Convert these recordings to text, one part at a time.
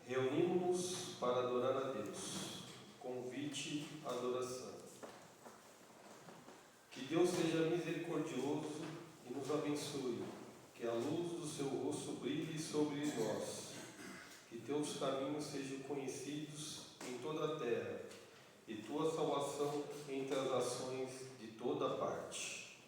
Reunimos-nos para adorar a Deus. Convite à adoração. Que Deus seja misericordioso e nos abençoe. Que a luz do seu rosto brilhe sobre nós. Que teus caminhos sejam conhecidos em toda a terra e tua salvação entre as nações de toda parte.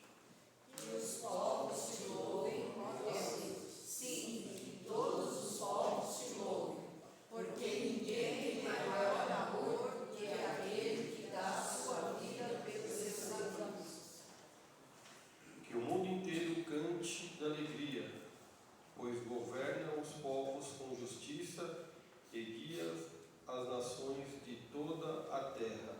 Que os povos te louvem, ó Deus. Sim, que todos os povos te louvem, porque ninguém tem maior amor que aquele que dá a sua vida pelos seus amigos. Que o mundo inteiro cante de alegria, pois governa os povos com justiça e guia as nações de toda a terra.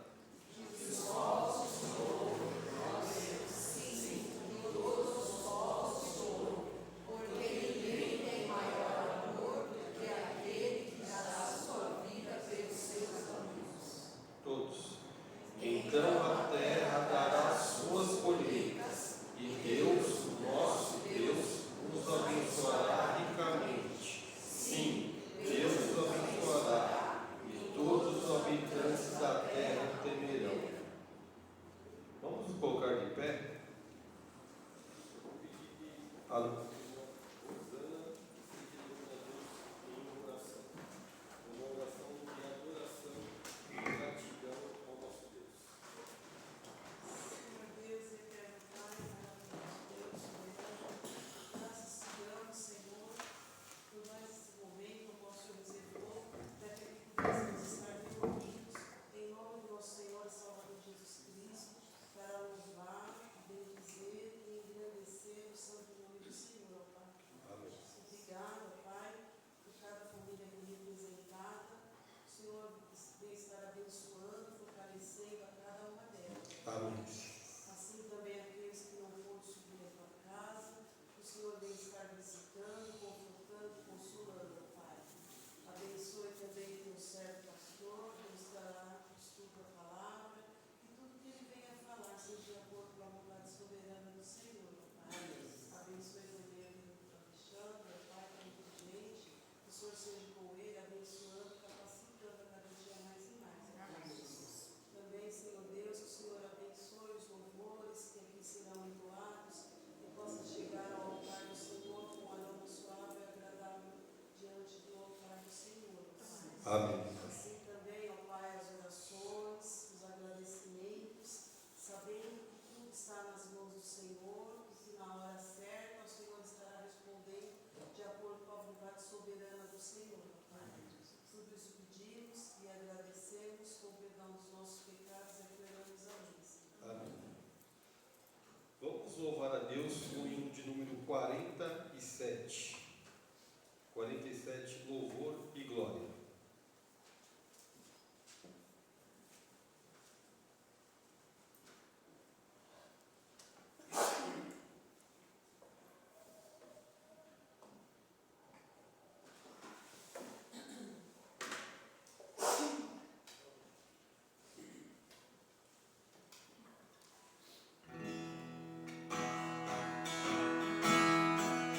Que os povos te louvem, ó Deus. Sim, que todos os povos te louvem, porque ninguém tem maior amor que aquele que dá a sua vida pelos seus amigos. Todos. Então a terra dará suas colheitas, e Deus, o nosso Deus, nos abençoará ricamente. Sim, Deus nos abençoará, e todos os habitantes da terra temerão. Vamos nos colocar de pé? Uma oração de adoração e gratidão ao nosso Deus. Senhor Deus, eterno Pai, maravilhoso Deus, soberano, graças te damos, Senhor, por mais esse momento, o Senhor reservou, para que pudéssemos estar reunidos em nome do nosso Senhor e Salvador Jesus Cristo, para louvar, bendizer e engrandecer o santo nome do Senhor, ó Pai. Amém. Obrigada, Pai, por cada família aqui representada. O Senhor vem estar abençoando, fortalecendo a cada uma delas. Amém. Assim também aqueles que não foram subir a tua casa, o Senhor vem estar visitando, confortando, consolando, Pai. Abençoe também teu servo pastor, que nos dará o estudo da palavra, e tudo que ele venha falar seja de acordo com a vontade soberana do Senhor, Pai. Abençoe também a vida do Alexandre, Pai, que é muito gente, que o Senhor seja com ele, abençoando, capacitando a cada dia mais e mais. Também, Senhor Deus, que o Senhor abençoe os louvores que aqui serão entoados e possa chegar ao altar do Senhor com um aroma suave e agradável diante do altar do Senhor. Pai. Amém. Assim também, ó Pai, as orações, os agradecimentos, sabendo que tudo está nas mãos do Senhor e que na hora certa o Senhor estará respondendo de acordo com a vontade soberana do Senhor. Pai. Tudo isso pedimos e agradecemos com perdão dos nossos pecados e aclaramos a missa. Amém. Vamos louvar a Deus com o hino de número 47. 47, louvor e glória. Que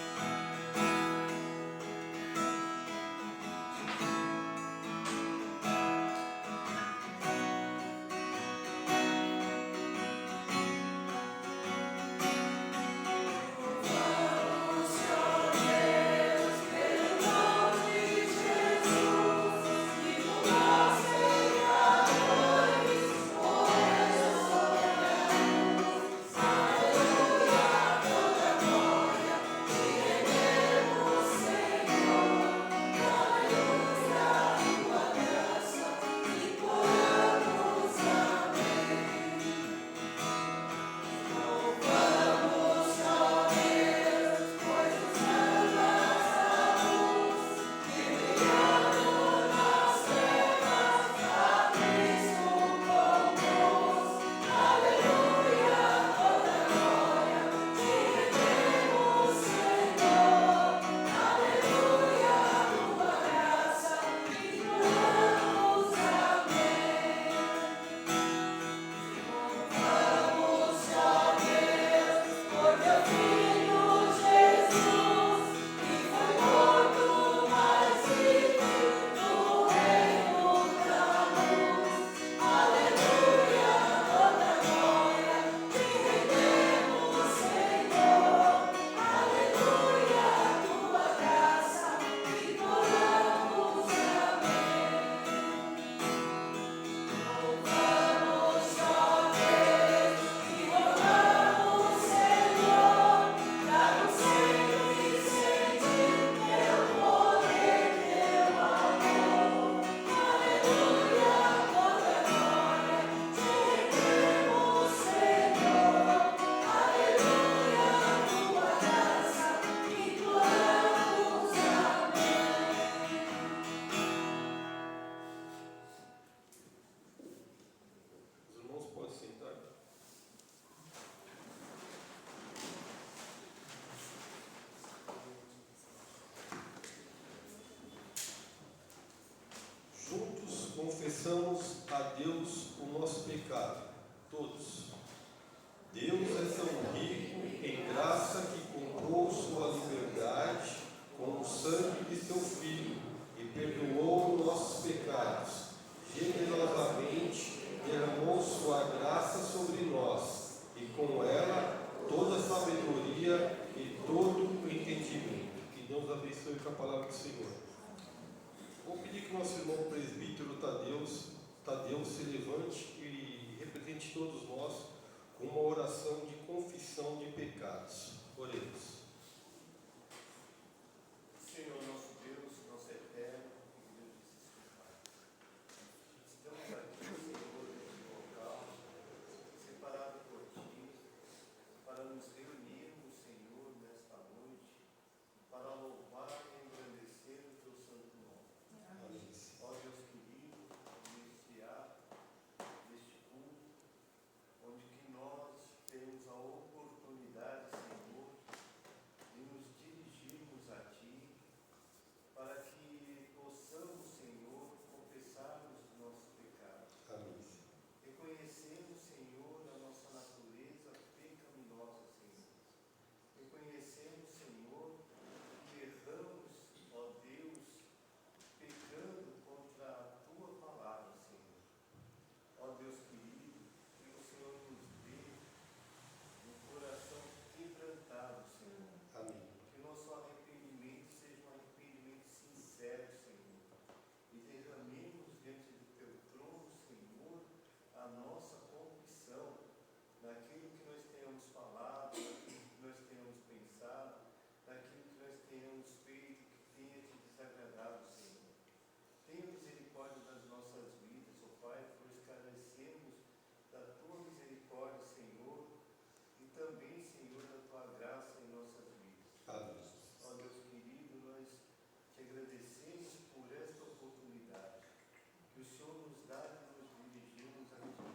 confessamos a Deus o nosso pecado, todos. Deus é tão rico em graça que comprou sua liberdade com o sangue de seu Filho e perdoou nossos pecados. Generosamente derramou sua graça sobre nós e com ela toda a sabedoria e todo o entendimento. Que Deus abençoe com a palavra do Senhor. Vou pedir que o nosso irmão presbítero Tadeu se levante e represente todos nós com uma oração de confissão de pecados. Oremos. Senhor nosso Deus, nosso eterno e grandíssimo Pai, estamos aqui, Senhor, neste local, separado por Ti, para nos reunirmos, Senhor, nesta noite, para louvar e engrandecer o Teu santo nome. Amém. Ó Deus querido, neste ato, neste culto, onde que nós temos a oportunidade, Senhor, de nos dirigirmos a Ti, para que possamos, Senhor, confessarmos os nossos pecados. Amém. Reconhecemos, Senhor, a nossa natureza pecaminosa, Senhor. Reconhecemos, Senhor, que erramos, ó Deus, pecando contra a Tua palavra, Senhor. Ó Deus querido, que o Senhor nos dê um coração quebrantado, Senhor. Amém. Que o nosso arrependimento seja um arrependimento sincero, Senhor. E derramemos diante do Teu trono, Senhor, a nossa confissão naquilo que nós tenhamos falado, naquilo que nós tenhamos pensado, naquilo que nós tenhamos feito que tenha Te desagradado, Senhor. Tenha misericórdia das nossas vidas, ó Pai, por esclarecermos da Tua misericórdia, Senhor, e também, Senhor, da Tua graça em nossas vidas. Amém. Ó Deus querido, nós Te agradecemos por esta oportunidade que o Senhor nos dá de nos dirigirmos a Ti,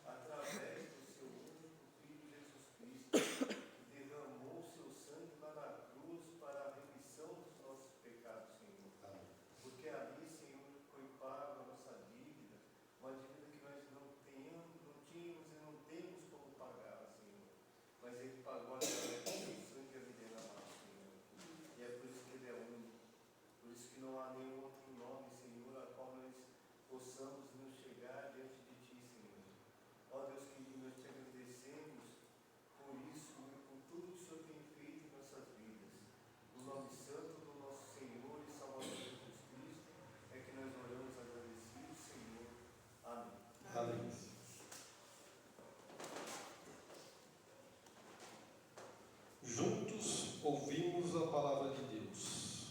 através do Seu único Filho Jesus Cristo, que derramou o Seu sangue lá na cruz para a remissão dos nossos pecados, Senhor. Amém. Porque ali, Senhor, foi pago a nossa dívida, uma dívida que nós não tínhamos e não temos como pagar, Senhor. Mas Ele pagou através do Seu sangue a vida derramado, Senhor. E é por isso que Ele é único. Por isso que não há nenhum outro nome, Senhor, a qual nós possamos nos chegar diante de Ti, Senhor. Ó Deus querido, nós Te agradecemos por isso e por tudo que o Senhor tem feito em nossas vidas. No nome santo do nosso Senhor e Salvador Jesus Cristo, é que nós oramos agradecidos, Senhor. Amém. Amém. Juntos ouvimos a palavra de Deus.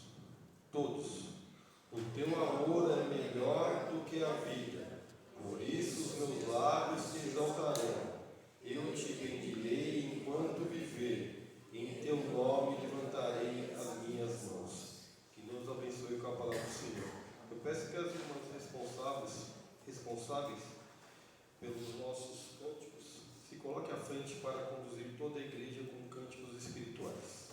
Todos. O teu amor é melhor do que a vida. Por isso os meus lábios te exaltarão. Eu te bendirei enquanto viver. Em teu nome levantarei as minhas mãos. Que Deus abençoe com a palavra do Senhor. Eu peço que as irmãs responsáveis pelos nossos cânticos se coloquem à frente para conduzir toda a igreja com cânticos espirituais.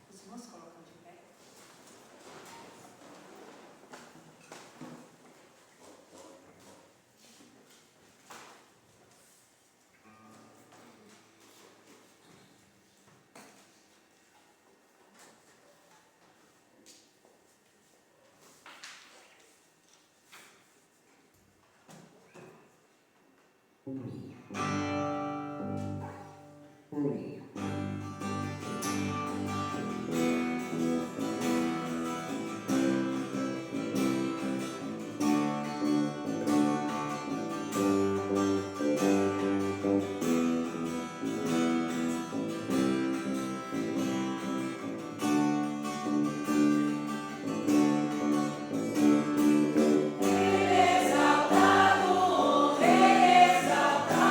Os irmãos colocam de pé. Exaltado, exaltado.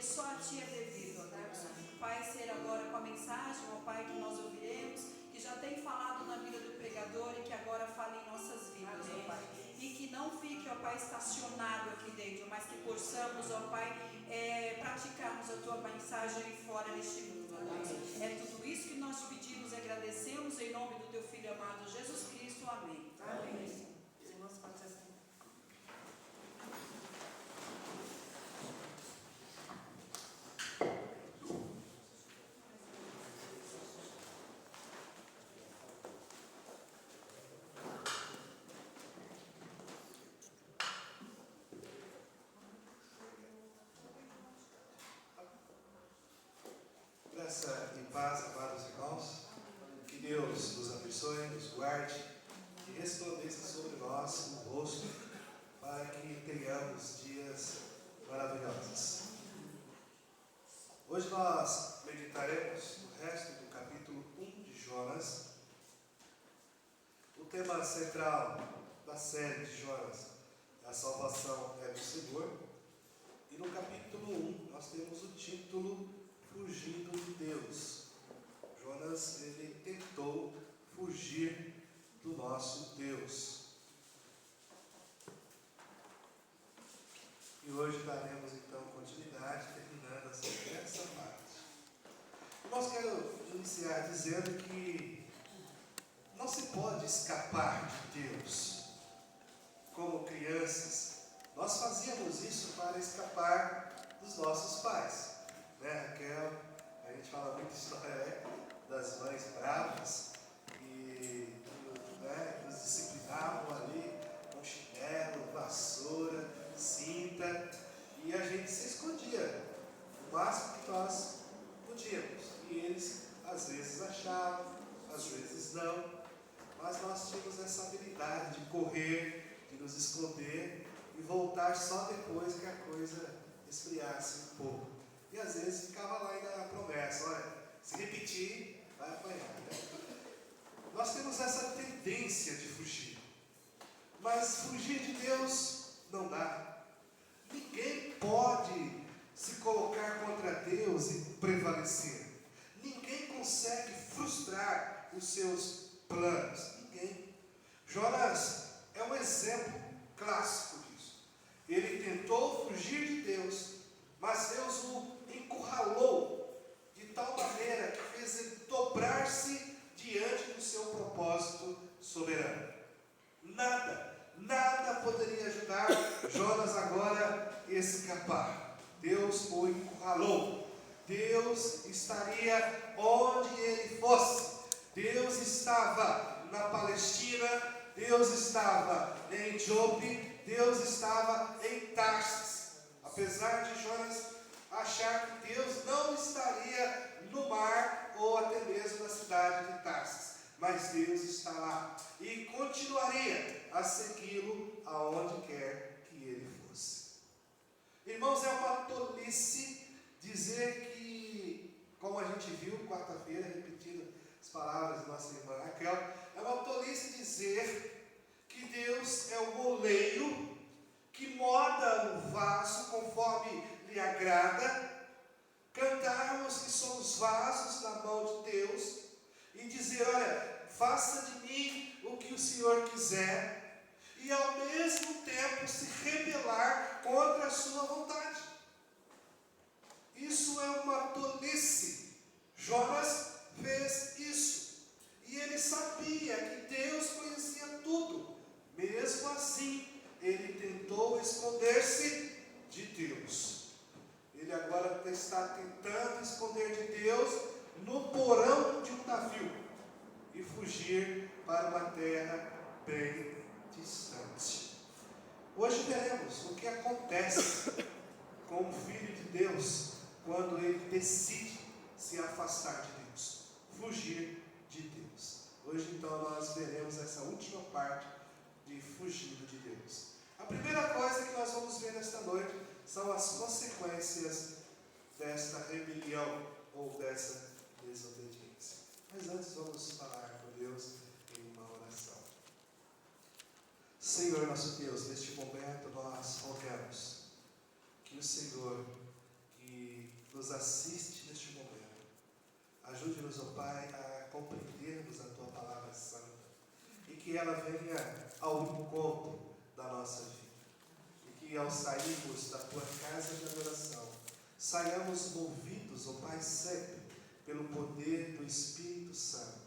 só a Ti é devido, ó Deus. Pai, ser agora com a mensagem, ó Pai, que nós ouviremos, que já tem falado na vida do pregador e que agora fale em nossas vidas, ó Pai. E que não fique, ó Pai, estacionado aqui dentro, mas que possamos, ó Pai, praticarmos a Tua mensagem fora deste mundo, ó Deus. É tudo isso que nós te pedimos e agradecemos em nome do Teu Filho amado Jesus Cristo. Amém. Amém. Os irmãos podem se assentar. Graça e paz, amados irmãos. Que Deus nos abençoe, nos guarde e resplandeça sobre nós o rosto para que tenhamos dias maravilhosos. Hoje nós meditaremos no resto do capítulo 1 de Jonas. O tema central da série de Jonas é a salvação é do Senhor. E no capítulo 1 nós temos o título Fugindo de Deus. Jonas, ele tentou fugir do nosso Deus. E hoje daremos então continuidade, terminando essa parte. Nós quero iniciar dizendo que não se pode escapar de Deus. Como crianças, nós fazíamos isso para escapar dos nossos pais. Raquel, a gente fala muito história das mães bravas que nos disciplinavam ali com chinelo, vassoura, cinta, e a gente se escondia o máximo que nós podíamos. E eles às vezes achavam, às vezes não, mas nós tínhamos essa habilidade de correr, de nos esconder e voltar só depois que a coisa esfriasse um pouco. E às vezes ficava lá ainda a promessa, olha, se repetir, vai apanhar. Nós temos essa tendência de fugir. Mas fugir de Deus não dá. Ninguém pode se colocar contra Deus e prevalecer. Ninguém consegue frustrar os seus planos. Ninguém. Jonas é um exemplo clássico disso. Ele tentou fugir de Deus, mas Deus o encurralou de tal maneira que fez ele dobrar-se diante do seu propósito soberano. Nada poderia ajudar Jonas agora a escapar. Deus o encurralou. Deus estaria onde ele fosse. Deus estava na Palestina, Deus estava em Jope, Deus estava em Tarsis. Apesar de Jonas achar que Deus não estaria no mar ou até mesmo na cidade de Tarsis, mas Deus está lá e continuaria a segui-lo aonde quer que ele fosse. Irmãos, é uma tolice dizer que, como a gente viu quarta-feira, repetindo as palavras de nossa irmã Raquel, é uma tolice dizer que Deus é o moleiro que moda o vaso conforme lhe agrada, cantarmos que somos vasos na mão de Deus e dizer, olha, faça de mim o que o Senhor quiser, e ao mesmo tempo se rebelar contra a sua vontade. Isso é uma tolice. Jonas fez isso, e ele sabia que Deus conhecia tudo. Mesmo assim, ele tentou esconder-se de Deus. Ele agora está tentando esconder de Deus no porão de um navio e fugir para uma terra bem distante. Hoje veremos o que acontece com o Filho de Deus quando ele decide se afastar de Deus, fugir de Deus. Hoje então nós veremos essa última parte de fugindo de Deus. A primeira coisa que nós vamos ver nesta noite são as consequências desta rebelião ou dessa desobediência. Mas antes vamos falar com Deus em uma oração. Senhor nosso Deus, neste momento nós rogamos que o Senhor, que que nos assiste neste momento. Ajude-nos, ó Pai, a compreendermos a Tua Palavra Santa e que ela venha ao encontro da nossa vida. E que ao sairmos da Tua casa de adoração, saiamos movidos, ó Pai, sempre pelo poder do Espírito Santo.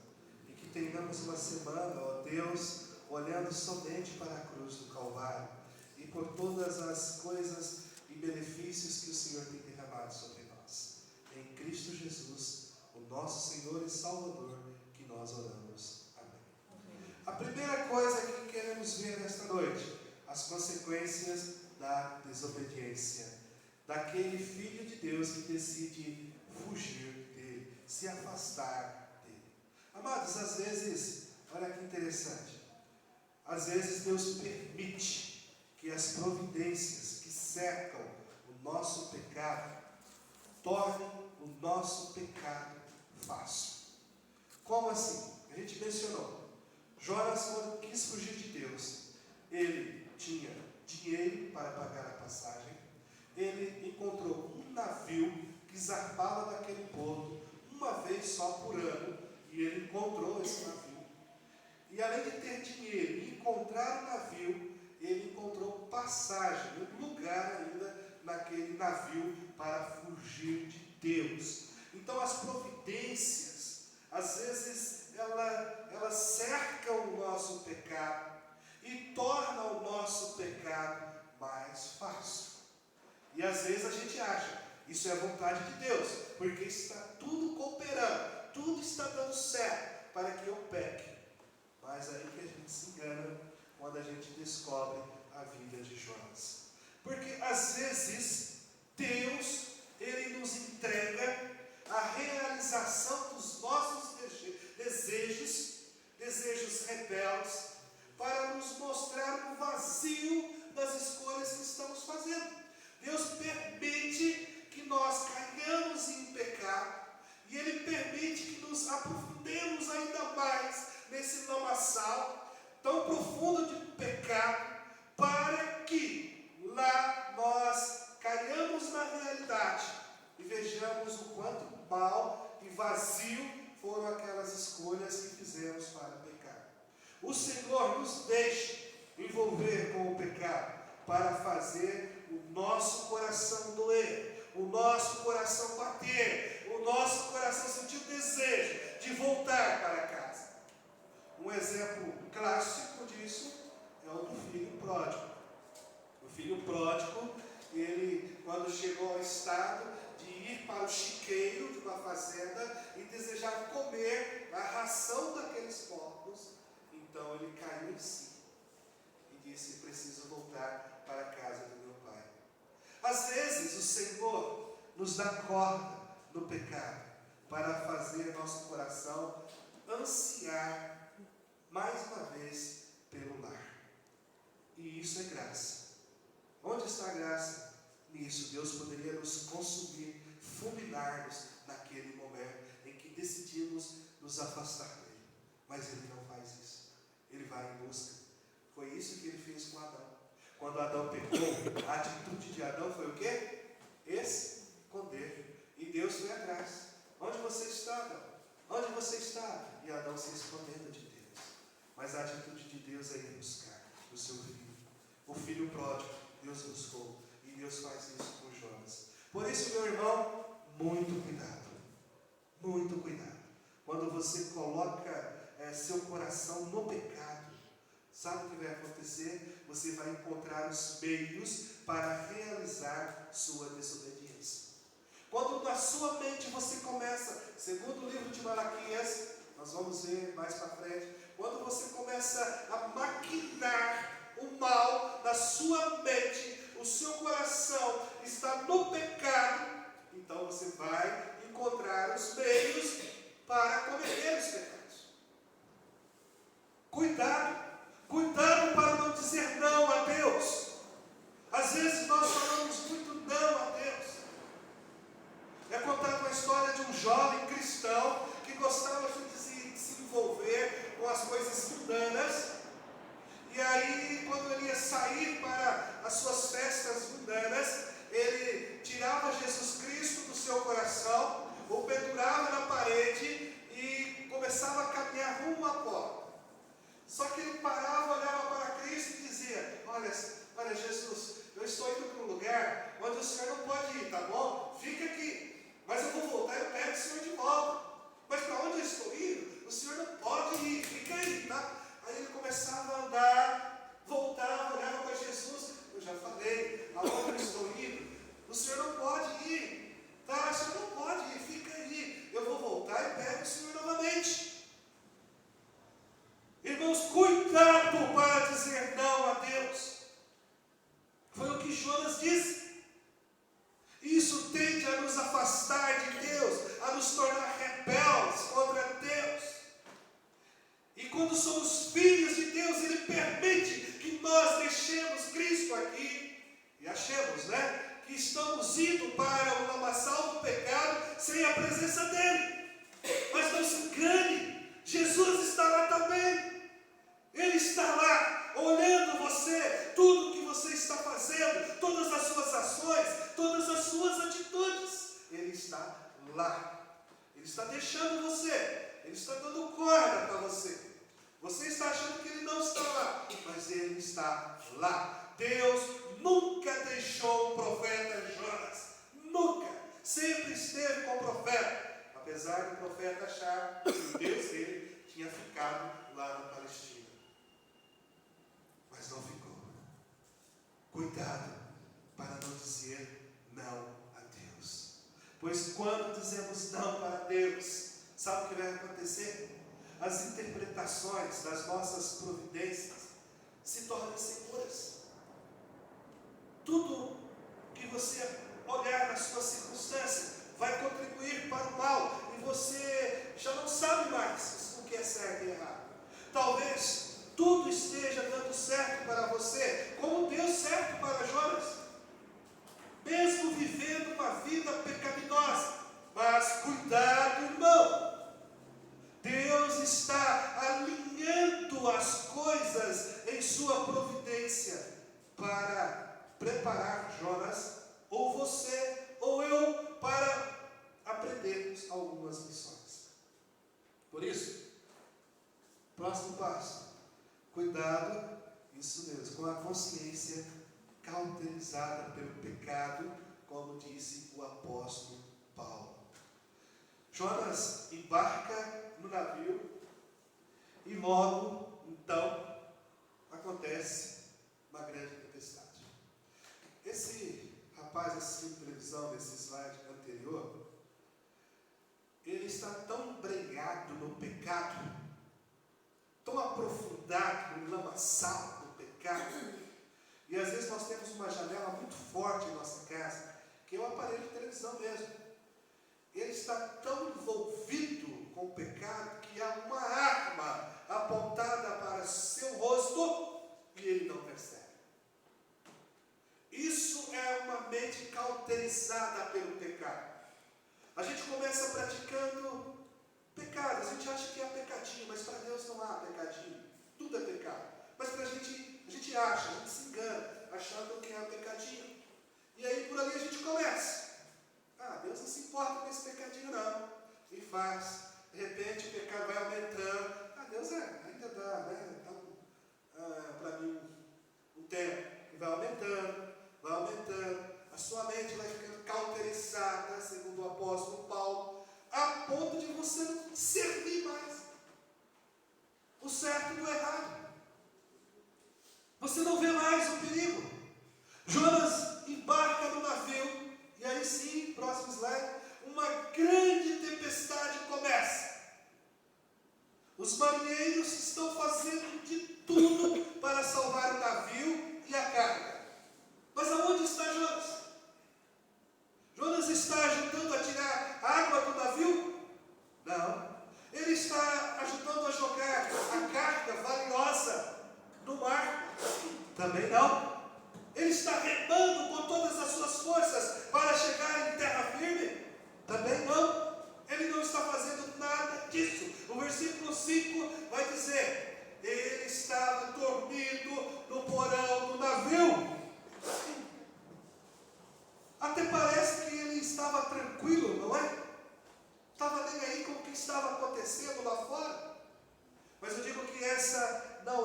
E que tenhamos uma semana, ó Deus, olhando somente para a cruz do Calvário e por todas as coisas e benefícios que o Senhor tem derramado sobre nós. Em Cristo Jesus, o nosso Senhor e Salvador, que nós oramos. Amém. A primeira coisa que queremos ver nesta noite, as consequências da desobediência, daquele Filho de Deus que decide fugir dele, se afastar dele. Amados, às vezes, olha que interessante, às vezes Deus permite que as providências que cercam o nosso pecado tornem o nosso pecado fácil. Como assim? A gente mencionou. Jonas, quando quis fugir de Deus, ele tinha dinheiro para pagar a passagem, ele encontrou um navio que zarpava daquele porto uma vez só por ano, e ele encontrou esse navio. E além de ter dinheiro e encontrar o navio, ele encontrou passagem, um lugar ainda naquele navio para fugir de Deus. Então as providências, às vezes, elas cercam o nosso pecado e tornam o nosso pecado mais fácil. E às vezes a gente acha, isso é vontade de Deus, porque está tudo cooperando, tudo está dando certo para que eu peque. Mas aí que a gente se engana quando a gente descobre a vida de Jonas. Porque às vezes Deus, Ele nos entrega a realização dos nossos desejos rebeldes, para nos mostrar o vazio das escolhas que estamos fazendo. Deus permite que nós caiamos em pecado, e Ele permite que nos aprofundemos ainda mais nesse lamaçal tão profundo de pecado, para que lá nós caiamos na realidade e vejamos o quanto mal e vazio foram aquelas escolhas que fizemos para pecar. O Senhor nos deixa envolver com o pecado para fazer o nosso coração doer, o nosso coração bater, o nosso coração sentir o desejo de voltar para casa. Um exemplo clássico disso é o do filho pródigo. O filho pródigo, ele, quando chegou ao estado de ir para o chiqueiro de uma fazenda e desejar comer a ração daqueles porcos, então ele caiu em si e disse: preciso voltar para a casa do meu pai. Às vezes o Senhor nos dá corda no pecado para fazer nosso coração ansiar mais uma vez pelo lar. E isso é graça. Onde está a graça? Nisso Deus poderia nos consumir, fulminar-nos naquele momento em que decidimos nos afastar dele. Mas Ele não faz isso. Ele vai em busca. Foi isso que Ele fez com Adão. Quando Adão pecou, a atitude de Adão foi o quê? Esconder. E Deus foi atrás. Onde você está, Adão? Onde você está? E Adão se escondendo de Deus. Mas a atitude de Deus é ir buscar o seu filho. O filho pródigo, Deus buscou. E Deus faz isso com Jonas. Por isso, meu irmão, muito cuidado. Muito cuidado. Quando você coloca seu coração no pecado, sabe o que vai acontecer? Você vai encontrar os meios para realizar sua desobediência. Quando na sua mente você começa, segundo o livro de Malaquias, nós vamos ver mais para frente, quando você começa a maquinar o mal na sua mente, o seu coração está no pecado, então você vai encontrar os meios para cometer os pecados. Cuidado para não dizer não a Deus. Às vezes nós falamos muito não a Deus. É contada uma história de um jovem cristão que gostava de se envolver com as coisas mundanas. E aí, quando ele ia sair para as suas festas mundanas, ele tirava Jesus Cristo Só que ele parava, olhava para Cristo e dizia: olha Jesus, eu estou indo para um lugar onde o Senhor não pode ir, tá bom? Fica aqui, mas eu vou voltar e eu pego o Senhor de volta. Mas para onde eu estou indo, o Senhor não pode ir, fica aí, tá? Aí ele começava a andar, voltava, olhava para Jesus. Eu já falei, aonde eu estou indo, o Senhor não pode ir, tá? O Senhor não pode ir, fica aí. Eu vou voltar e pego o Senhor novamente. Irmãos, cuidado para dizer não a Deus. Foi o que Jonas disse. Isso tende a nos afastar de Deus, a nos tornar rebeldes contra Deus. E quando somos filhos de Deus, Ele permite que nós deixemos Cristo aqui e achemos, que estamos indo para o lamaçal do pecado sem a presença dEle. Mas não se engane, Jesus está lá também. Ele está lá, olhando você, tudo que você está fazendo, todas as suas ações, todas as suas atitudes. Ele está lá. Ele está deixando você. Ele está dando corda para você. Você está achando que Ele não está lá, mas Ele está lá. Deus nunca deixou o profeta Jonas. Nunca. Sempre esteve com o profeta. Apesar do profeta achar que o Deus dele tinha ficado lá na Palestina. Mas não ficou. Cuidado para não dizer não a Deus. Pois quando dizemos não para Deus, sabe o que vai acontecer? As interpretações das nossas providências se tornam inseguras. Tudo que você olhar na sua circunstância vai contribuir para o mal. E você já não sabe mais o que é certo e errado. Talvez tudo esteja dando certo para você, como deu certo para Jonas, mesmo vivendo uma vida pecaminosa. Mas cuidado, irmão, Deus está alinhando as coisas em sua providência para preparar Jonas, ou você, ou eu, para aprendermos algumas lições. Por isso, próximo passo. Cuidado, isso mesmo, com a consciência cauterizada pelo pecado, como disse o apóstolo Paulo. Jonas embarca no navio e logo, então, acontece uma grande tempestade. Esse rapaz assistindo televisão nesse slide anterior, ele está tão embrenhado no pecado, tão aprofundado no lamaçal do pecado, e às vezes nós temos uma janela muito forte em nossa casa, que é o aparelho de televisão mesmo. Ele está tão envolvido com o pecado que há uma arma apontada para seu rosto e ele não percebe. Isso é uma mente cauterizada pelo pecado. A gente começa praticando pecado, a gente acha que é pecadinho, mas para Deus não há pecadinho, tudo é pecado. Mas para a gente acha, a gente se engana, achando que é pecadinho. E aí por ali a gente começa. Deus não se importa com esse pecadinho não, e faz. De repente o pecado vai aumentando. Deus ainda dá, para mim um tempo. E vai aumentando. A sua mente vai ficando cauterizada, segundo o apóstolo Paulo, a ponto de você não discernir mais o certo e o errado. Você não vê mais o perigo. Jonas embarca no navio, e aí sim, próximo slide, uma grande tempestade começa. Os marinheiros estão fazendo de tudo para salvar o navio e a carga. Mas aonde está Jonas? Jonas está ajudando a tirar água do navio? Não. Ele está ajudando a jogar a carga valiosa no mar? Também não. Ele está remando com todas as suas forças para chegar em terra firme? Também não. Ele não está fazendo nada disso. O versículo 5 vai dizer: ele estava dormindo no porão do navio. Até parece que ele estava tranquilo, não é? Estava nem aí com o que estava acontecendo lá fora. Mas eu digo que essa não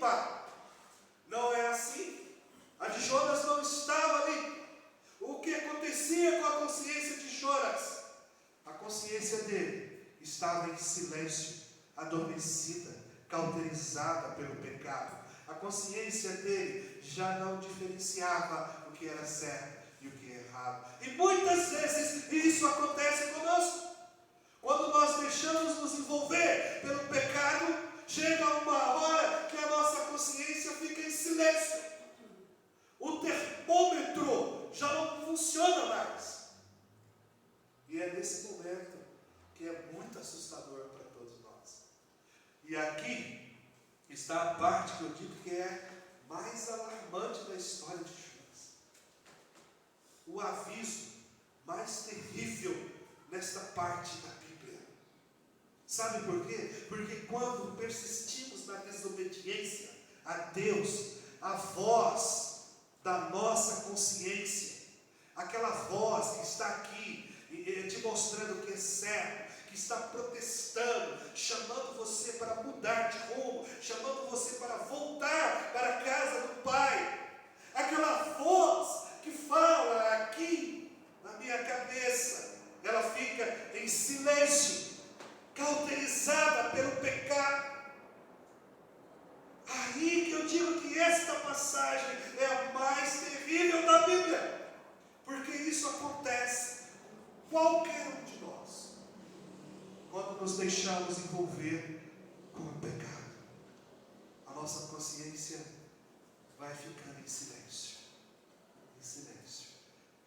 limpa. Não é assim. A de Jonas não estava ali. O que acontecia com a consciência de Jonas? A consciência dele estava em silêncio, adormecida, cauterizada pelo pecado. A consciência dele já não diferenciava o que era certo e o que é errado. E muitas vezes isso acontece conosco. Quando nós deixamos nos envolver pelo pecado, chega uma hora que a nossa consciência fica em silêncio. O termômetro já não funciona mais. E é nesse momento que é muito assustador para todos nós. E aqui está a parte que eu digo que é mais alarmante da história de Jonas. O aviso mais terrível nesta parte da Bíblia. Sabe por quê? Porque quando persistimos na desobediência a Deus, a voz da nossa consciência, aquela voz que está aqui te mostrando que é certo, que está protestando, chamando você para mudar de rumo, chamando você para voltar para a casa do Pai, aquela voz que fala aqui na minha cabeça, ela fica em silêncio, cauterizada pelo pecado. Aí que eu digo que esta passagem é a mais terrível da Bíblia, porque isso acontece com qualquer um de nós, quando nos deixamos envolver com o pecado. A nossa consciência vai ficando em silêncio, em silêncio.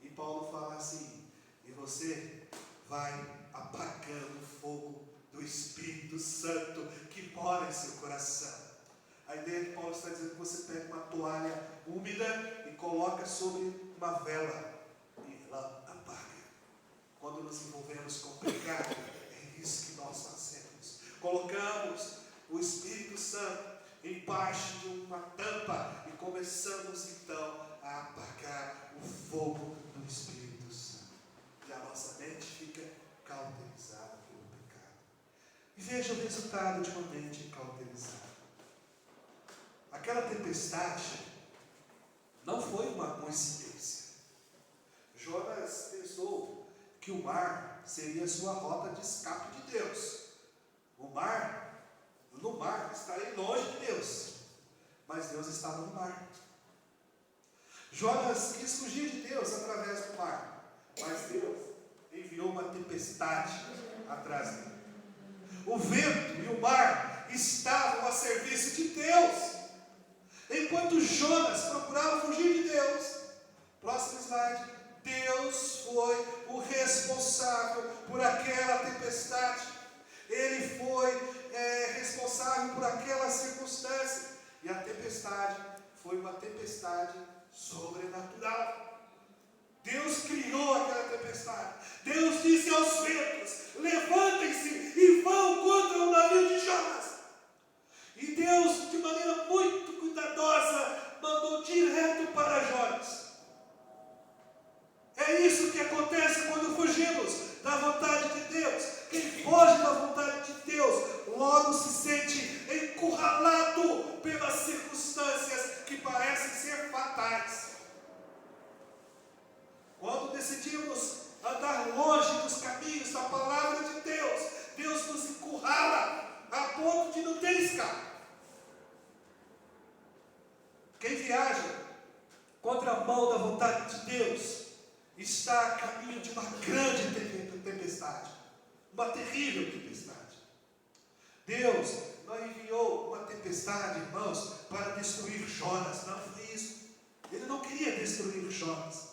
E Paulo fala assim: e você vai apagando o fogo do Espírito Santo que mora em seu coração. A ideia que Paulo está dizendo que você pega uma toalha úmida e coloca sobre uma vela e ela apaga. Quando nos envolvemos com o pecado, é isso que nós fazemos. Colocamos o Espírito Santo embaixo de uma tampa e começamos então a apagar o fogo do Espírito Santo. E a nossa mente fica cauterizada pelo pecado. E veja o resultado de uma mente cauterizada. Aquela tempestade não foi uma coincidência. Jonas pensou que o mar seria sua rota de escape de Deus. No mar estaria longe de Deus, mas Deus estava no mar. Jonas quis fugir de Deus através do mar, mas Deus enviou uma tempestade atrás dele. O vento e o mar estavam a serviço de Deus. Enquanto Jonas procurava fugir de Deus, próximo slide, Deus foi o responsável por aquela tempestade. Ele foi responsável por aquela circunstância. E a tempestade foi uma tempestade sobrenatural. Deus criou aquela tempestade. Deus disse aos ventos: levantem-se e vão contra o navio de Jonas. E Deus, de maneira muito cuidadosa, mandou direto para Jonas. É isso que acontece quando fugimos da vontade de Deus. Quem foge da vontade de Deus, logo se sente encurralado pelas circunstâncias que parecem ser fatais. Quando decidimos andar longe dos caminhos da palavra de Deus, Deus nos encurrala a ponto de não ter escape. Quem viaja contra a mão da vontade de Deus está a caminho de uma grande tempestade, uma terrível tempestade. Deus não enviou uma tempestade, irmãos, para destruir Jonas. Não foi isso. Ele não queria destruir Jonas,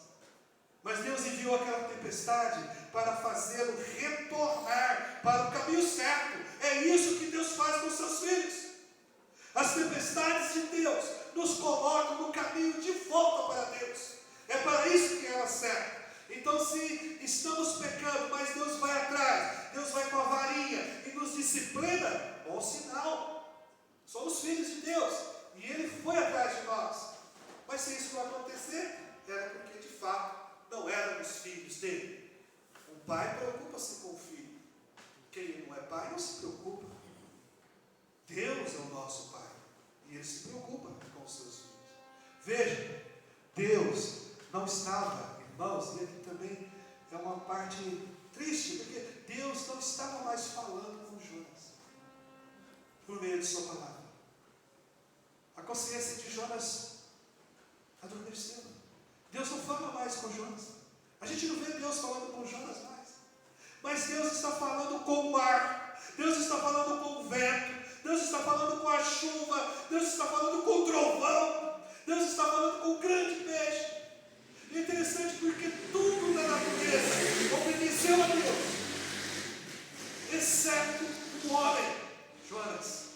mas Deus enviou aquela tempestade para fazê-lo retornar para o caminho certo. É isso que Deus faz com os seus filhos. As tempestades de Deus nos colocam no caminho de volta para Deus. É para isso que elas servem. Então, se estamos pecando, mas Deus vai atrás, Deus vai com a varinha e nos disciplina, bom sinal. Somos filhos de Deus e Ele foi atrás de nós. Mas se isso não acontecer, era porque de fato não éramos filhos dele. O pai preocupa-se com o filho. Quem não é pai não se preocupa. Deus é o nosso pai e Ele se preocupa. não estava, irmãos, e aqui também é uma parte triste, porque Deus não estava mais falando com Jonas por meio de sua palavra. A consciência de Jonas adormeceu. Deus não fala mais com Jonas. A gente não vê Deus falando com Jonas mais. Mas Deus está falando com o mar. Deus está falando com o vento. Deus está falando com a chuva. Deus está falando com o trovão. Deus está falando com o grande peixe. E é interessante porque tudo na natureza obedeceu a Deus, exceto o homem, Jonas.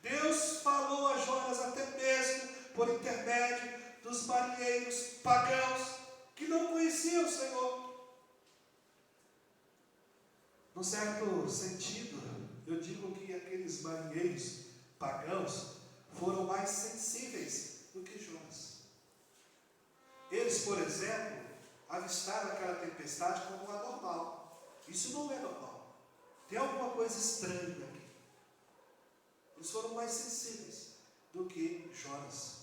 Deus falou a Jonas até mesmo por intermédio dos marinheiros pagãos que não conheciam o Senhor. Num certo sentido, eu digo que aqueles marinheiros pagãos foram mais sensíveis do que Jonas. Eles, por exemplo, avistaram aquela tempestade como anormal. Isso não é normal. Tem alguma coisa estranha aqui. Eles foram mais sensíveis do que Jonas.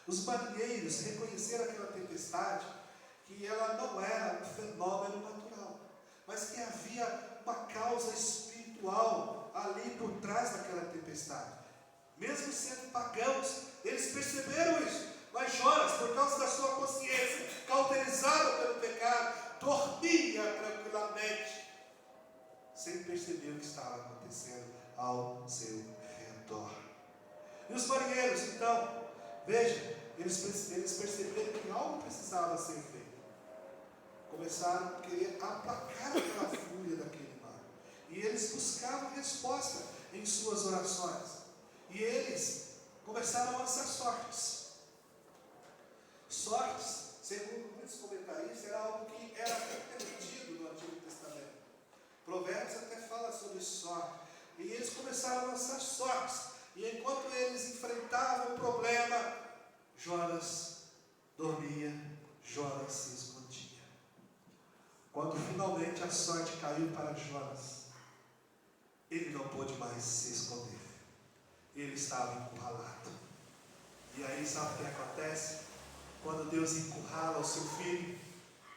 Os marinheiros reconheceram aquela tempestade, que ela não era um fenômeno natural, mas que havia uma causa espiritual ali por trás daquela tempestade. Mesmo sendo pagãos, eles perceberam isso. Mas Jonas, por causa da sua consciência cauterizada pelo pecado, dormia tranquilamente, sem perceber o que estava acontecendo ao seu redor. E os marinheiros, então, veja, eles perceberam que algo precisava ser feito. Começaram a querer aplacar aquela fúria daquele mar. E eles buscavam resposta em suas orações. E eles começaram a lançar sortes. Sortes, segundo muitos comentaristas, era algo que era permitido no Antigo Testamento. Provérbios até fala sobre sorte. E eles começaram a lançar sortes. E enquanto eles enfrentavam o problema, Jonas dormia, Jonas se escondia. Quando finalmente a sorte caiu para Jonas, ele não pôde mais se esconder. Ele estava encurralado. E aí sabe o que acontece? Quando Deus encurrala o seu filho,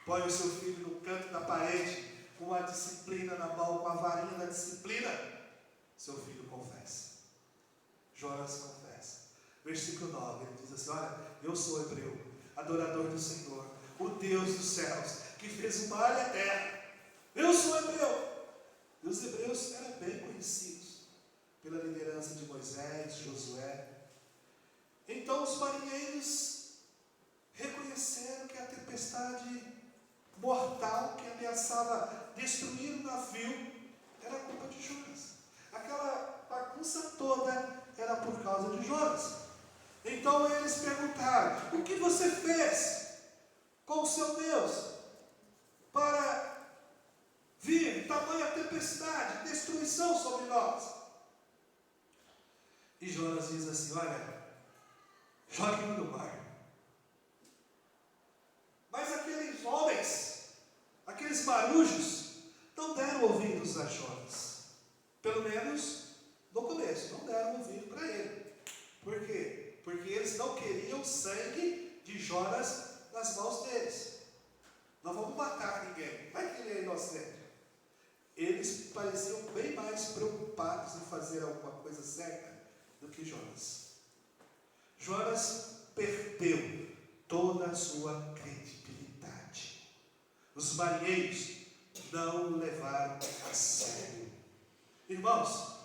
põe o seu filho no canto da parede, com a disciplina na mão, com a varinha da disciplina, seu filho confessa. Jonas confessa. Versículo 9, ele diz assim: olha, eu sou hebreu, adorador do Senhor, o Deus dos céus, que fez o mar e a terra. Eu sou hebreu. E os hebreus eram bem conhecidos pela liderança de Moisés, Josué. Então os marinheiros reconheceram que a tempestade mortal que ameaçava destruir o navio era culpa de Jonas. Aquela bagunça toda era por causa de Jonas. Então eles perguntaram: o que você fez com o seu Deus para vir tamanha tempestade, destruição sobre nós? E Jonas diz assim: olha, jogue-me no mar. Mas aqueles homens, aqueles marujos, não deram ouvidos a Jonas. Pelo menos no começo, não deram ouvido para ele. Por quê? Porque eles não queriam sangue de Jonas nas mãos deles. Não vamos matar ninguém, vai que ele é inocente. Eles pareciam bem mais preocupados em fazer alguma coisa certa do que Jonas. Jonas perdeu toda a sua credibilidade. Os marinheiros não o levaram a sério. Irmãos,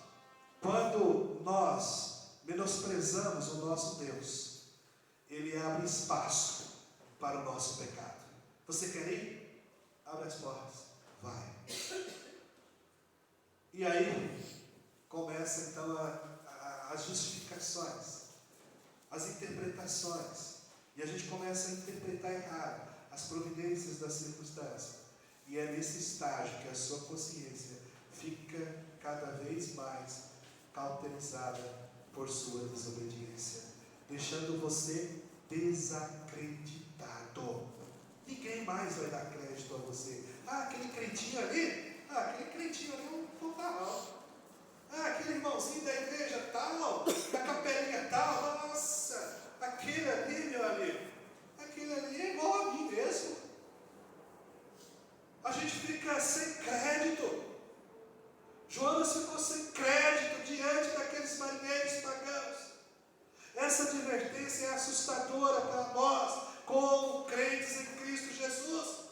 quando nós menosprezamos o nosso Deus, Ele abre espaço para o nosso pecado. Você quer ir? Abre as portas, vai. E aí começa então as justificações, as interpretações. E a gente começa a interpretar errado as providências das circunstâncias. E é nesse estágio que a sua consciência fica cada vez mais cauterizada por sua desobediência, deixando você desacreditado. Ninguém mais vai dar crédito a você. Ah, aquele crentinho ali, é um fanfarrão. Ah, aquele irmãozinho da igreja tal, da capelinha tal, nossa, aquele ali, meu amigo, aquele ali é assustadora para nós, como crentes em Cristo Jesus.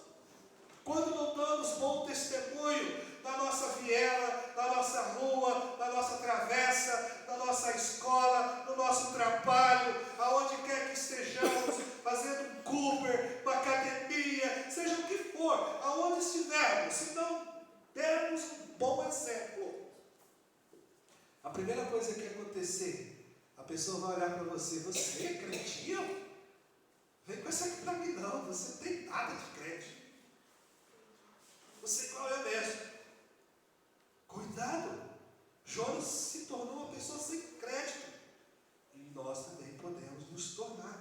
Quando não damos bom testemunho na nossa viela, na nossa rua, na nossa travessa, na nossa escola, no nosso trabalho, aonde quer que estejamos, fazendo um Cooper, uma academia, seja o que for, aonde estivermos, se não dermos um bom exemplo, a primeira coisa que acontecer, a pessoa vai olhar para você: você é crentinho? Vem com essa aqui para mim não, você não tem nada de crente. Você qual é mesmo? Cuidado! Jonas se tornou uma pessoa sem crédito. E nós também podemos nos tornar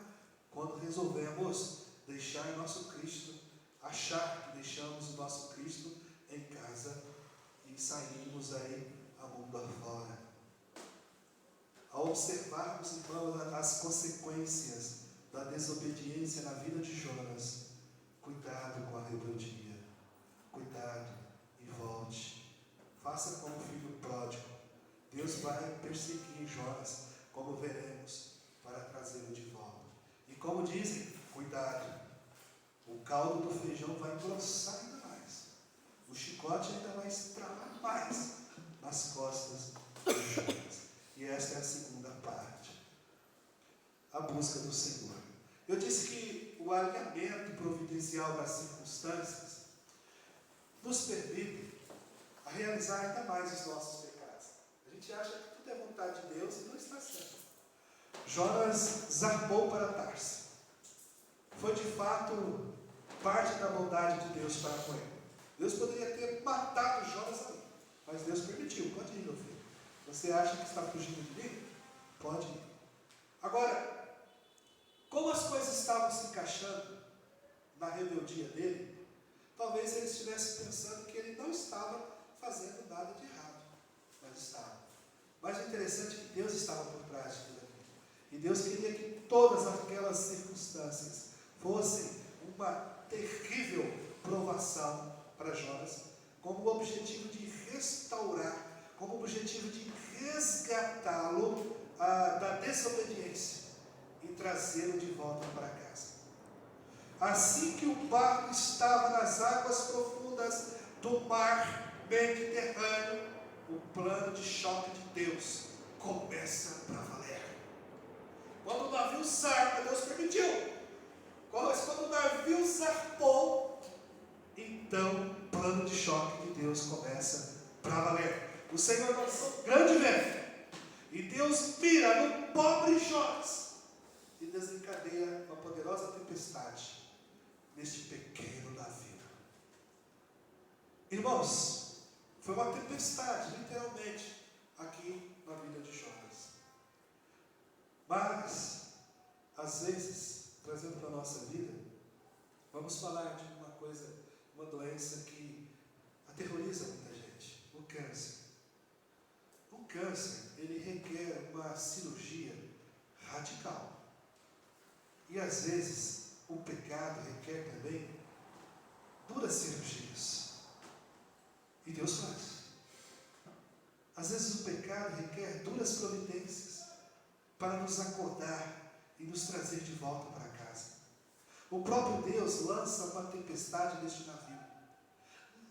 quando resolvemos deixar nosso Cristo, achar que deixamos o nosso Cristo em casa e saímos aí a mundo afora. Ao observarmos, irmãos, as consequências da desobediência na vida de Jonas, cuidado com a rebeldia. Cuidado e volte. Faça como o filho pródigo. Deus vai perseguir Jonas, como veremos, para trazê-lo de volta. E como dizem, cuidado. O caldo do feijão vai engrossar ainda mais. O chicote ainda vai estralar mais nas costas de Jonas. E esta é a segunda parte. A busca do Senhor. Eu disse que o alinhamento providencial das circunstâncias nos permite a realizar ainda mais os nossos pecados. A gente acha que tudo é vontade de Deus e não está certo. Jonas zarpou para Tarso. Foi de fato parte da bondade de Deus para com ele. Deus poderia ter matado Jonas ali, mas Deus permitiu. Pode ir, meu filho. Você acha que está fugindo de mim? Pode ir. Agora, como as coisas estavam se encaixando na rebeldia dele, talvez ele estivesse pensando que ele não estava fazendo nada de errado, mas estava. Mas o interessante é que Deus estava por trás de tudo aquilo. E Deus queria que todas aquelas circunstâncias fossem uma terrível provação para Jonas, como o objetivo de restaurar, como o objetivo de resgatá-lo da desobediência e trazê-lo de volta para casa. Assim que o barco estava nas águas profundas do mar Mediterrâneo, o plano de choque de Deus começa para valer. Quando o navio zarpa, Deus permitiu. Mas quando o navio zarpou, então o plano de choque de Deus começa para valer. O Senhor lançou grande vento, e Deus mira no pobre Jonas e desencadeia uma poderosa tempestade neste pequeno navio. Irmãos, foi uma tempestade, literalmente, aqui na vida de Jonas. Mas, às vezes, trazendo para a nossa vida, vamos falar de uma coisa, uma doença que aterroriza muita gente: o câncer. O câncer, ele requer uma cirurgia radical. E às vezes, o pecado requer também duras cirurgias. E Deus faz. Às vezes o pecado requer duras providências para nos acordar e nos trazer de volta para casa. O próprio Deus lança uma tempestade neste navio.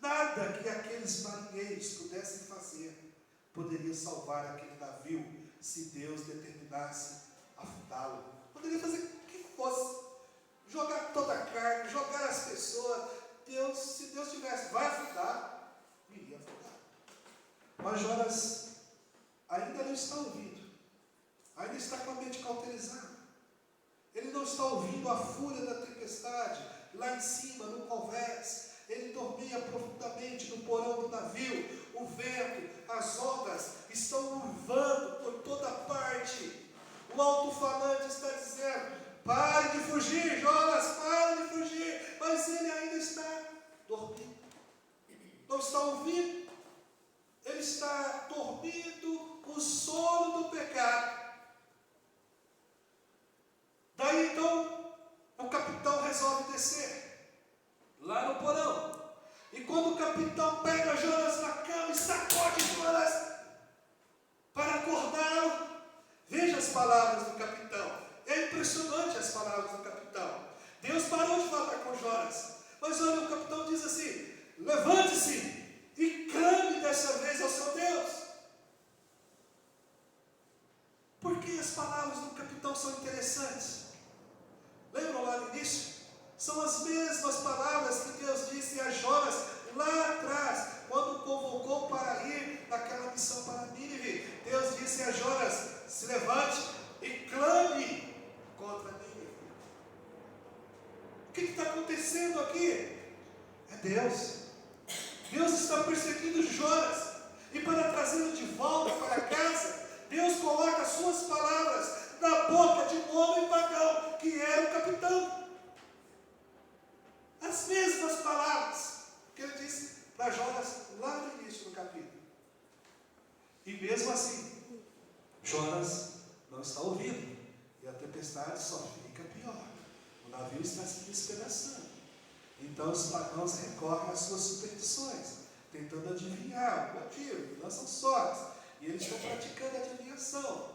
Nada que aqueles marinheiros pudessem fazer poderia salvar aquele navio se Deus determinasse afundá-lo. Poderia fazer o que fosse. Jogar toda a carne, jogar as pessoas. Se Deus tivesse, vai afundar, iria afundar. Mas Jonas ainda não está ouvindo. Ainda está com a mente cauterizada. Ele não está ouvindo a fúria da tempestade lá em cima, no convés. Ele dormia profundamente no porão do navio. O vento, as ondas estão uivando por toda parte. O alto-falante está dizendo: pare de fugir, Jonas, pare de fugir. Mas ele ainda está dormindo. Não está ouvindo. Ele está dormindo o sono do pecado. Daí então, o capitão resolve descer lá no porão. E quando o capitão pega Jonas na cama e sacode Jonas para acordá-lo, veja as palavras do capitão. É impressionante. relevante as palavras do capitão. Deus parou de falar com Jonas. Mas olha, o capitão diz assim: levante-se e clame dessa vez ao seu Deus. Por que as palavras do capitão são interessantes? Lembram lá no início? São as mesmas palavras que Deus disse a Jonas lá atrás, quando o convocou para ir naquela missão para Nínive. Deus disse a Jonas: se levante e clame contra Nínive. O que está acontecendo aqui? É Deus. Deus está perseguindo Jonas, e para trazê-lo de volta para casa, Deus coloca as suas palavras na boca de um homem pagão, que era o capitão. As mesmas palavras que ele disse para Jonas lá no início do capítulo. E mesmo assim, Jonas não está ouvindo, e a tempestade só fica pior. O navio está se despedaçando. Então os pagãos recorrem às suas superstições, tentando adivinhar o motivo, lançam sortes, e eles estão praticando a adivinhação.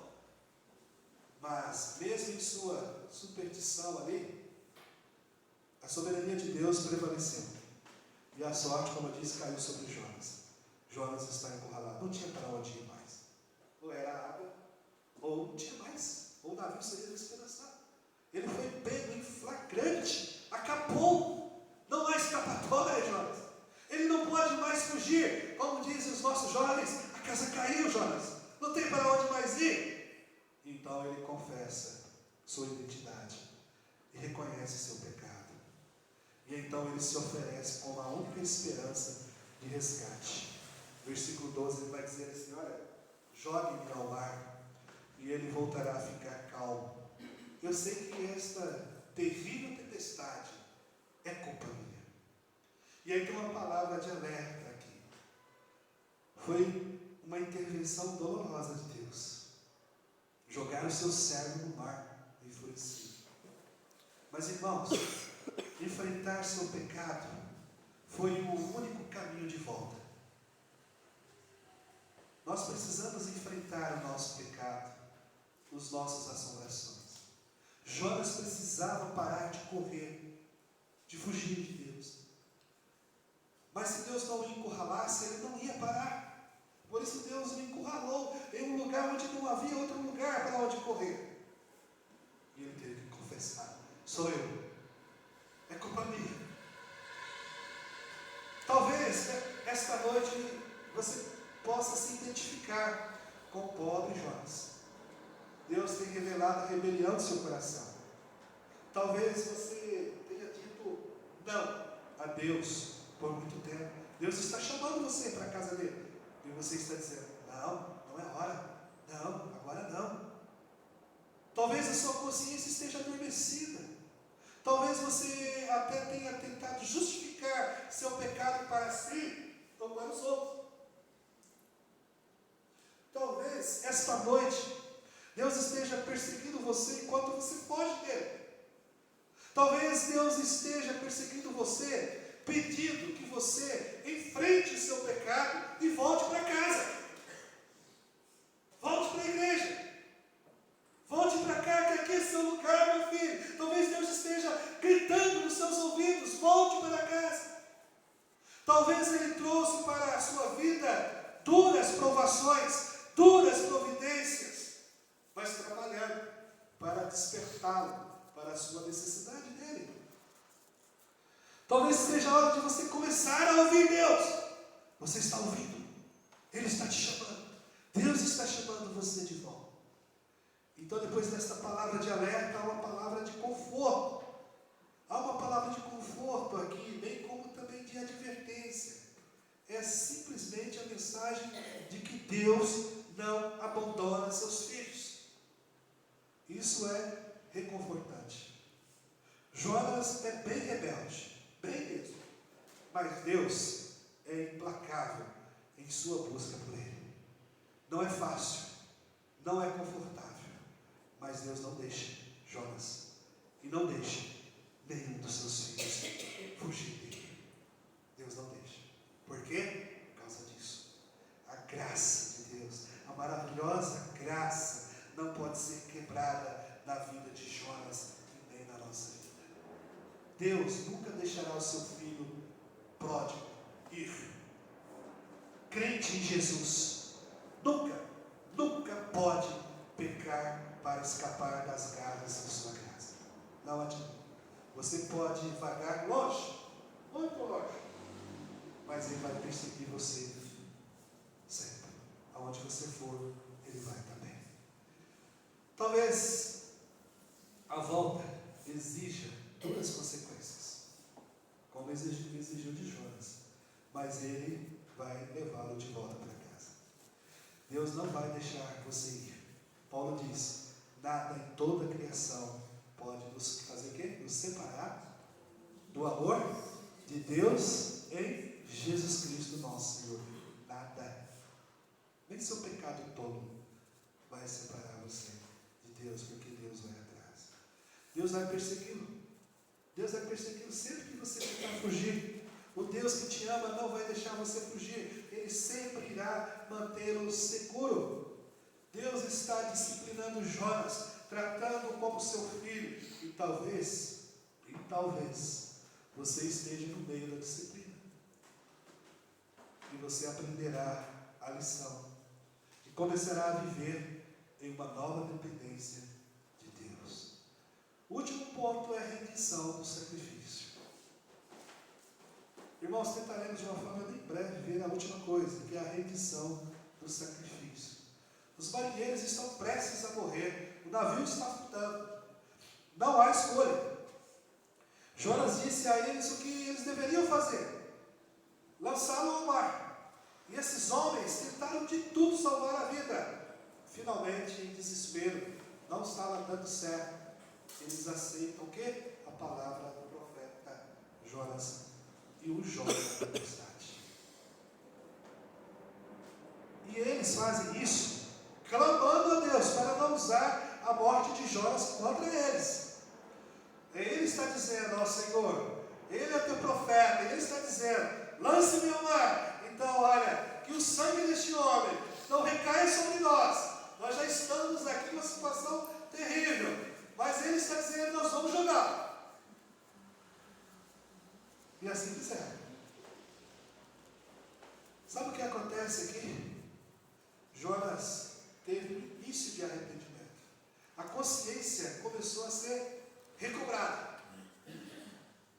Mas, mesmo em sua superstição ali, a soberania de Deus prevaleceu. E a sorte, como eu disse, caiu sobre Jonas. Jonas está encurralado, não tinha para onde ir mais. Ou era água, ou não tinha mais, ou o navio seria despedaçado. Ele foi pego em flagrante, acabou. Não há escapatória, Jonas. Ele não pode mais fugir. Como dizem os nossos jovens, a casa caiu, Jonas. Não tem para onde mais ir. Então ele confessa sua identidade e reconhece seu pecado. E então ele se oferece como a única esperança de resgate. Versículo 12, ele vai dizer assim: olha, jogue-me ao mar e ele voltará a ficar calmo. Eu sei que esta terrível tempestade é culpa minha. E aí tem uma palavra de alerta aqui. Foi uma intervenção dolorosa de Deus. Jogar o seu servo no mar enfurecido. Mas, irmãos, enfrentar seu pecado foi o único caminho de volta. Nós precisamos enfrentar o nosso pecado, as nossas assombrações. Jonas precisava parar de correr, de fugir de Deus. Mas se Deus não o encurralasse, ele não ia parar. Por isso Deus o encurralou em um lugar onde não havia outro lugar para onde correr. E ele teve que confessar: sou eu, é culpa minha. Talvez esta noite você possa se identificar com o pobre Jonas. Deus tem revelado a rebelião do seu coração. Talvez você tenha dito não a Deus por muito tempo. Deus está chamando você para a casa dele. E você está dizendo: não, não é hora. Não, agora não. Talvez a sua consciência esteja adormecida. Talvez você até tenha tentado justificar seu pecado para si, ou para os outros. Talvez esta noite Deus esteja perseguindo você enquanto você foge dele. Talvez Deus esteja perseguindo você, pedindo que você enfrente o seu pecado e volte para casa. Volte para a igreja. Volte para cá, que aqui é seu lugar, meu filho. Talvez Deus esteja gritando nos seus ouvidos: volte para casa. Talvez Ele trouxe para a sua vida duras provações, duras providências, mas trabalhando para despertá-lo para a sua necessidade dele. Talvez seja a hora de você começar a ouvir Deus. Você está ouvindo? Ele está te chamando. Deus está chamando você de volta. Então, depois desta palavra de alerta, há uma palavra de conforto. Há uma palavra de conforto aqui, bem como também de advertência. É simplesmente a mensagem de que Deus não abandona seus filhos. Isso é reconfortante. Jonas é bem rebelde, bem mesmo. Mas Deus é implacável em sua busca por Ele. Não é fácil, não é confortável, mas Deus não deixa Jonas e não deixa nenhum dos seus filhos fugir dele. Deus não deixa. Por quê? Por causa disso. A graça de Deus, a maravilhosa graça, não pode ser quebrada na vida de Jonas Deus nunca deixará o seu filho pródigo ir. Crente em Jesus nunca pode pecar para escapar das garras de sua graça. Não adianta. Você pode vagar longe, muito longe, mas Ele vai perseguir você sempre. Aonde você for, Ele vai também. Talvez a volta exija duras consequências, como exigiu de Jonas, mas Ele vai levá-lo de volta para casa. Deus não vai deixar você ir. Paulo diz: nada em toda a criação pode nos fazer o quê? Nos separar do amor de Deus em Jesus Cristo nosso Senhor. Nada. Nem seu pecado todo vai separar você de Deus, porque Deus vai atrás. Deus vai persegui-lo. Deus vai persegui-lo sempre que você tentar fugir. O Deus que te ama não vai deixar você fugir. Ele sempre irá mantê-lo seguro. Deus está disciplinando Jonas, tratando-o como seu filho. E talvez você esteja no meio da disciplina. E você aprenderá a lição. E começará a viver em uma nova dependência de Deus. O último ponto é a rendição do sacrifício. Irmãos, tentaremos de uma forma bem breve ver a última coisa, que é a rendição do sacrifício. Os marinheiros estão prestes a morrer, o navio está afundando, não há escolha. Jonas disse a eles o que eles deveriam fazer: lançá-lo ao mar. E esses homens tentaram de tudo salvar a vida. Finalmente, em desespero, não estava dando certo. Eles aceitam o quê? A palavra do profeta Jonas e o jogam na tempestade. E eles fazem isso clamando a Deus para não usar a morte de Jonas contra eles. Ele está dizendo ao Senhor, Ele é teu profeta, Ele está dizendo: lance-me ao mar. Então, olha, que o sangue deste homem não recaia sobre nós. Nós já estamos aqui numa situação terrível, mas Ele está dizendo: nós vamos jogar. E assim fizeram. Sabe o que acontece aqui? Jonas teve um início de arrependimento. A consciência começou a ser recobrada.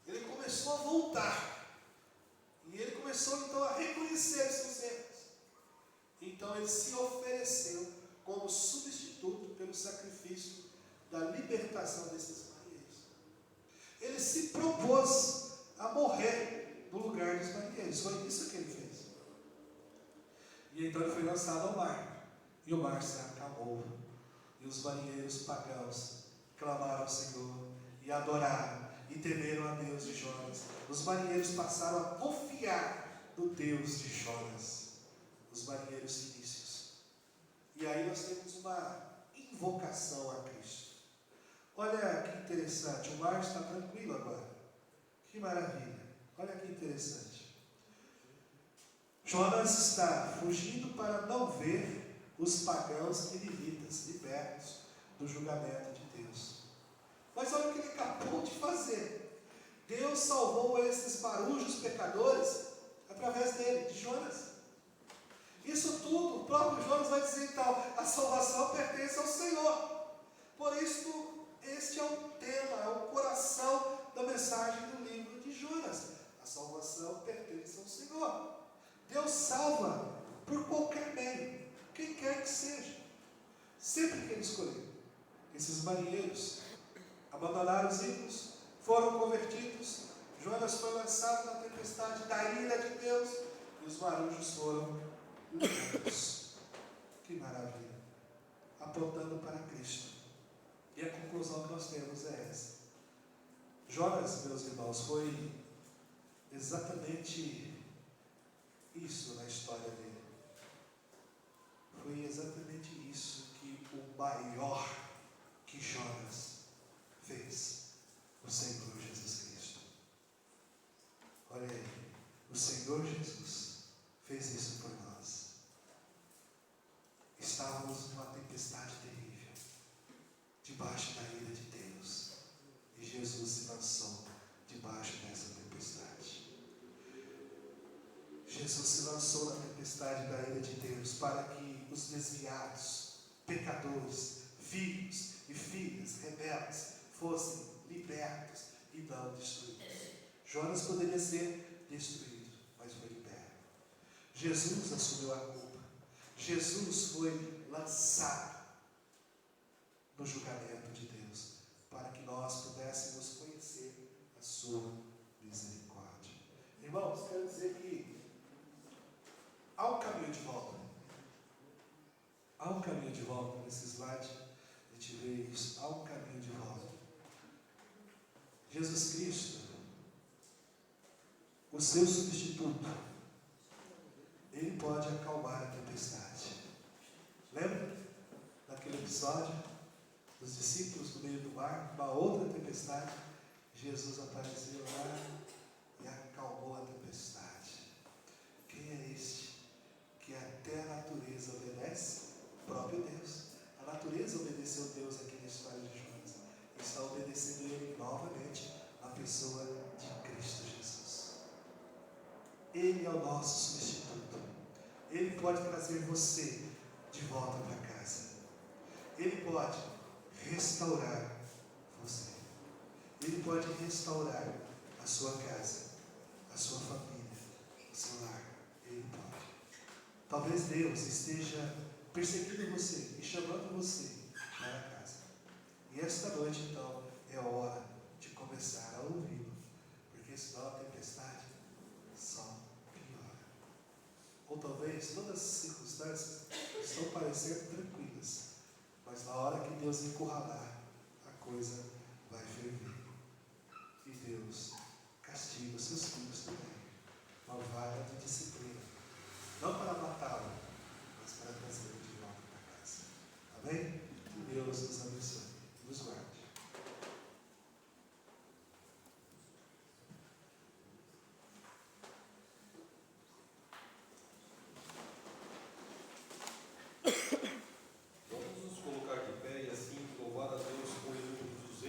Ele começou a voltar. E ele começou então a reconhecer os seus erros. Então ele se ofereceu como substituto pelo sacrifício da libertação desses marinheiros. Ele se propôs a morrer no lugar dos marinheiros. Foi isso que ele fez. E então ele foi lançado ao mar. E o mar se acalmou. E os marinheiros pagãos clamaram ao Senhor e adoraram e temeram a Deus de Jonas. Os marinheiros passaram a confiar no Deus de Jonas. Os marinheiros fenícios. E aí nós temos uma invocação a Cristo. Olha que interessante, o mar está tranquilo agora. Que maravilha. Olha que interessante. Jonas está fugindo para não ver os pagãos ninivitas libertos do julgamento de Deus. Mas olha o que ele acabou de fazer. Deus salvou esses marujos pecadores através dele, de Jonas. Isso tudo, o próprio Jonas vai dizer então: a salvação pertence ao Senhor. Por isso, este é o tema, é o coração da mensagem do livro de Jonas. A salvação pertence ao Senhor. Deus salva por qualquer meio, quem quer que seja, sempre que Ele escolher. Esses marinheiros abandonaram os ídolos, foram convertidos. Jonas foi lançado na tempestade da ira de Deus e os marujos foram livrados. Que maravilha! Apontando para Cristo. E a conclusão que nós temos é essa. Jonas, meus irmãos, foi exatamente isso na história dele. Foi exatamente isso que o maior que Jonas fez, o Senhor Jesus Cristo. Olha aí, o Senhor Jesus fez isso por nós. Estávamos numa tempestade terrível, debaixo da ira de Deus, e Jesus se lançou Jesus se lançou na tempestade da ira de Deus para que os desviados, pecadores, filhos e filhas rebeldes fossem libertos e não destruídos. Jonas poderia ser destruído, mas foi liberto. Jesus assumiu a culpa. Jesus foi lançado no julgamento de Deus para que nós pudéssemos conhecer a sua misericórdia. Irmãos, quero dizer que há um caminho de volta. Há um caminho de volta. Nesse slide a gente vê isso. Há um caminho de volta. Jesus Cristo, o seu substituto, ele pode acalmar a tempestade. Lembra daquele episódio dos discípulos no meio do mar, uma outra tempestade? Jesus apareceu lá e acalmou a tempestade. Quem é este que até a natureza obedece? O próprio Deus. A natureza obedeceu a Deus aqui na história de Jonas. Está obedecendo ele novamente na pessoa de Cristo Jesus. Ele é o nosso substituto. Ele pode trazer você de volta para casa. Ele pode restaurar você. Ele pode restaurar a sua casa, a sua família, o seu lar. Ele pode. Talvez Deus esteja perseguindo você e chamando você para casa. E esta noite, então, é hora de começar a ouvi-lo, porque senão a tempestade só piora. Ou talvez todas as circunstâncias estão parecendo tranquilas, mas na hora que Deus encurralar, a coisa vai ferver. E Deus castiga os seus filhos também. Uma vara de disciplina. Não para matá-lo, mas para trazê-lo de volta para casa. Amém? Que Deus nos abençoe. Nos guarde. Vamos nos colocar de pé e assim louvar a Deus com o hino 200.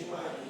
Maria.